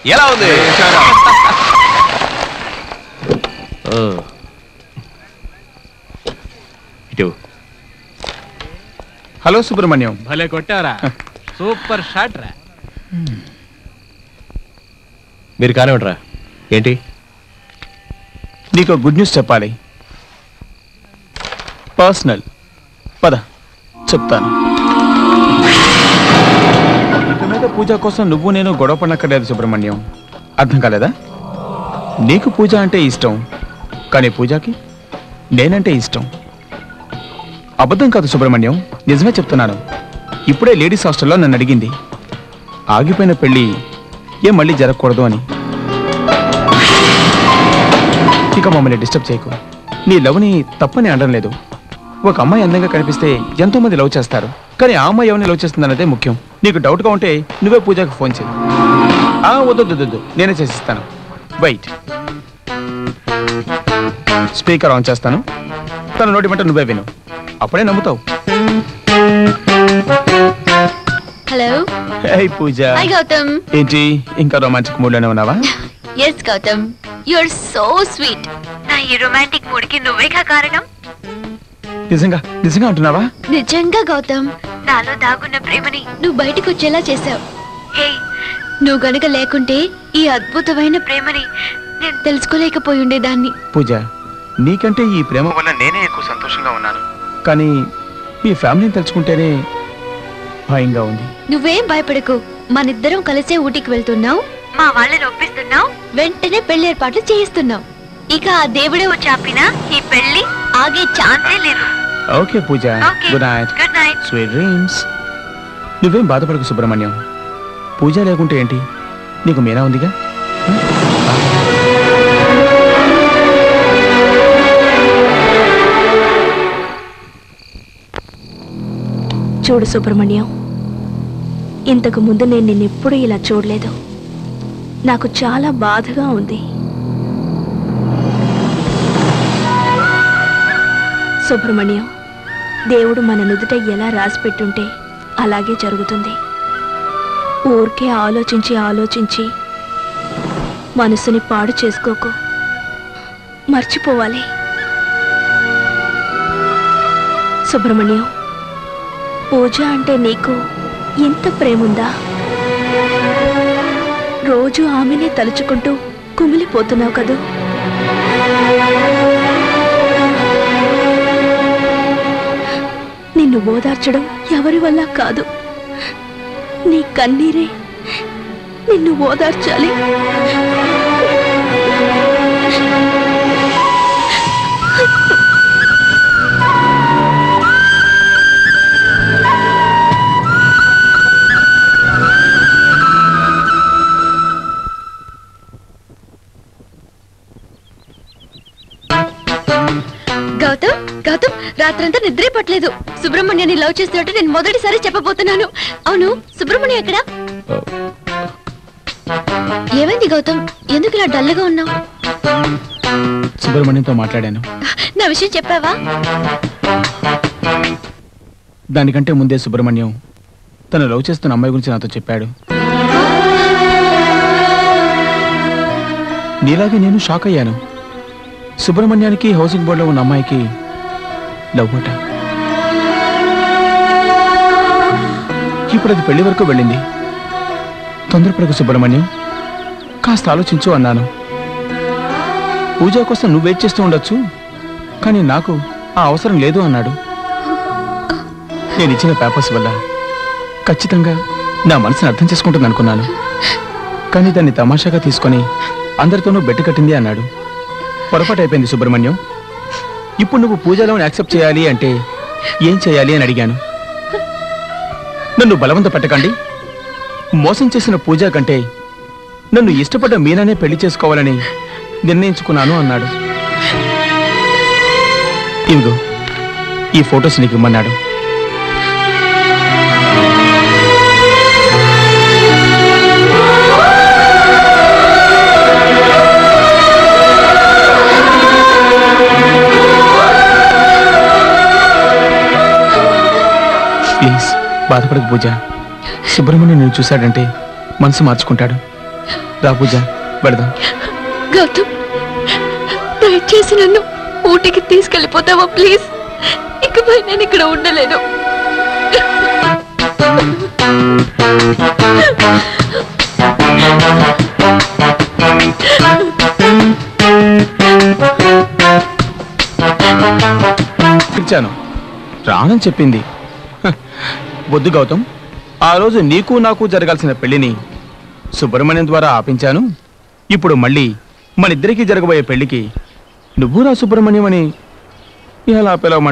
ఎలా ఉంది? హలో సుబ్రహ్మణ్యం. భలే కొట్టారా, సూపర్ షాట్ రా. మీరు కానివ్వండిరా. ఏంటి? నీకు గుడ్ న్యూస్ చెప్పాలి. పర్సనల్. పద చెప్తాను. ఇక మీద పూజ కోసం నువ్వు నేను గొడవ పడనక్కర్లేదు సుబ్రహ్మణ్యం. అర్థం కాలేదా? నీకు పూజ అంటే ఇష్టం, కానీ పూజకి నేనంటే ఇష్టం. అబద్ధం కాదు సుబ్రహ్మణ్యం, నిజమే చెప్తున్నాను. ఇప్పుడే లేడీస్ హాస్టల్లో నన్ను అడిగింది ఆగిపోయిన పెళ్ళి ఏం మళ్ళీ జరగకూడదు అని. ఇక మమ్మల్ని డిస్టర్బ్ చేయకు. నీ లవ్ని తప్పని అనడం లేదు. ఒక అమ్మాయి అందంగా కనిపిస్తే ఎంతో మంది లవ్ చేస్తారు, కానీ ఆ అమ్మాయి ఎవరిని లవ్ చేస్తుందన్నదే ముఖ్యం. నీకు డౌట్గా ఉంటే నువ్వే పూజకు ఫోన్ చేయి. వద్దు, నేనే చేసిస్తాను. వెయిట్. స్పీకర్ ఆన్ చేస్తాను. తన నోటి మాట నువ్వే విను, అప్పుడే నమ్ముతావు. Hello. Hey Pooja. Hi Gautam. ఏంటి ఇంకా రొమాంటిక్ మూడ్ లోనే ఉన్నావా? yes Gautam, you are so sweet. నా ఈ రొమాంటిక్ మూడ్ కి నువ్వేగా కారణం. నిజంగా అంటున్నావా? నిజంగా గౌతమ్, నాలో దాగున్న ప్రేమని నువ్వు బయటకు వచ్చేలా చేసావు. హే, నువ్వు గనక లేకుంటే ఈ అద్భుతమైన ప్రేమని నేను తెలుసుకోలేకపోయి ఉండేదాన్ని. పూజ, నీకంటే ఈ ప్రేమ వల్ల నేనే ఎక్కువ సంతోషంగా ఉన్నాను, కానీ మీ ఫ్యామిలీని తలుచుకుంటేనే భయంగా ఉంది. నువ్వేం భయపడకు, మనిద్దరం కలిసే ఊటీకి వెళ్తున్నావు, మా వాళ్ళని ఒప్పిస్తున్నావు, వెంటనే పెళ్లి ఏర్పాట్లు చేయిస్తున్నావు. ఇక ఆ దేవుడే వచ్చి ఆపినా ఈ పెళ్లి ఆగే ఛాన్సే లేదు. Okay Pooja, good night. Good night. Sweet dreams. నువ్వేం బాధపడకు సుబ్రహ్మణ్యం. పూజ లేకుంటే ఏంటి, నీకు మీనా ఉందిగా. చూడు సుబ్రహ్మణ్యం, ఇంతకు ముందు నేను నిన్నెప్పుడు ఇలా చూడలేదు. నాకు చాలా బాధగా ఉంది. సుబ్రహ్మణ్యం, దేవుడు మన నుదుట ఎలా రాసిపెట్టుంటే అలాగే జరుగుతుంది. ఊరికే ఆలోచించి మనసుని పాడు చేసుకోకు, మర్చిపోవాలి. సుబ్రహ్మణ్యం, పూజ అంటే నీకు ఎంత ప్రేముందా? రోజు ఆమెనే తలుచుకుంటూ కుమిలిపోతున్నావు కదూ. నిన్ను ఓదార్చడం ఎవరి వల్ల కాదు, నీ కన్నీరే నిన్ను ఓదార్చాలి. గౌతమ్, రాత్రంతా నిద్రే పట్టలేదు. సుబ్రహ్మణ్యాన్ని లవ్ చేస్తున్నట్టు నేను మొదటిసారి చెప్పబోతున్నాను. అవును, సుబ్రహ్మణ్యం ఎక్కడ? ఏమైంది గౌతమ్, ఎందుకు ఇలా డల్గా ఉన్నావు? సుబ్రహ్మణ్యంతో మాట్లాడాను. నా విషయం చెప్పావా? దానికంటే ముందే సుబ్రహ్మణ్యం తను లవ్ చేస్తున్న అమ్మాయి గురించి నాతో చెప్పాడు. నీలాగే నేను షాక్ అయ్యాను. సుబ్రహ్మణ్యానికి హౌసింగ్ బోర్డులో ఉన్న అమ్మాయికి లవ్ అట. ఇప్పుడు అది పెళ్లి వరకు వెళ్ళింది. తొందరపడకు సుబ్రహ్మణ్యం, కాస్త ఆలోచించు అన్నాను. పూజ కోసం నువ్వు వెయిట్ చేస్తూ ఉండొచ్చు, కానీ నాకు ఆ అవసరం లేదు అన్నాడు. నేను ఇచ్చిన పేపర్స్ వల్ల ఖచ్చితంగా నా మనసుని అర్థం చేసుకుంటుంది అనుకున్నాను, కానీ దాన్ని తమాషాగా తీసుకొని అందరితోనూ బెట్టు కట్టింది అన్నాడు. పొరపాటు అయిపోయింది సుబ్రహ్మణ్యం. ఇప్పుడు నువ్వు పూజలోని యాక్సెప్ట్ చేయాలి అంటే ఏం చేయాలి అని అడిగాను. నన్ను బలవంత పెట్టకండి, మోసం చేసిన పూజ కంటే నన్ను ఇష్టపడ్డ మీనానే పెళ్లి చేసుకోవాలని నిర్ణయించుకున్నాను అన్నాడు. ఇదిగో ఈ ఫొటోస్ నీకు ఇమ్మన్నాడు. ప్లీజ్ బాధపడకు పూజ. సుబ్రహ్మణ్యం నేను చూశాడంటే మనసు మార్చుకుంటాడు. రా పూజ పెడదాం. గౌతమ్, దయచేసి నన్ను ఊటీకి తీసుకెళ్ళిపోతావా ప్లీజ్? ఇకపై నేను ఇక్కడ ఉండలేను. పిలిచాను, రానని చెప్పింది. వద్దు గౌతమ్, ఆ రోజు నీకు నాకు జరగాల్సిన పెళ్లిని సుబ్రహ్మణ్యం ద్వారా ఆపించాను. ఇప్పుడు మళ్ళీ మన ఇద్దరికీ జరగబోయే పెళ్లికి నువ్వు నా సుబ్రహ్మణ్యం అని ఎలా పిలవమంటావు?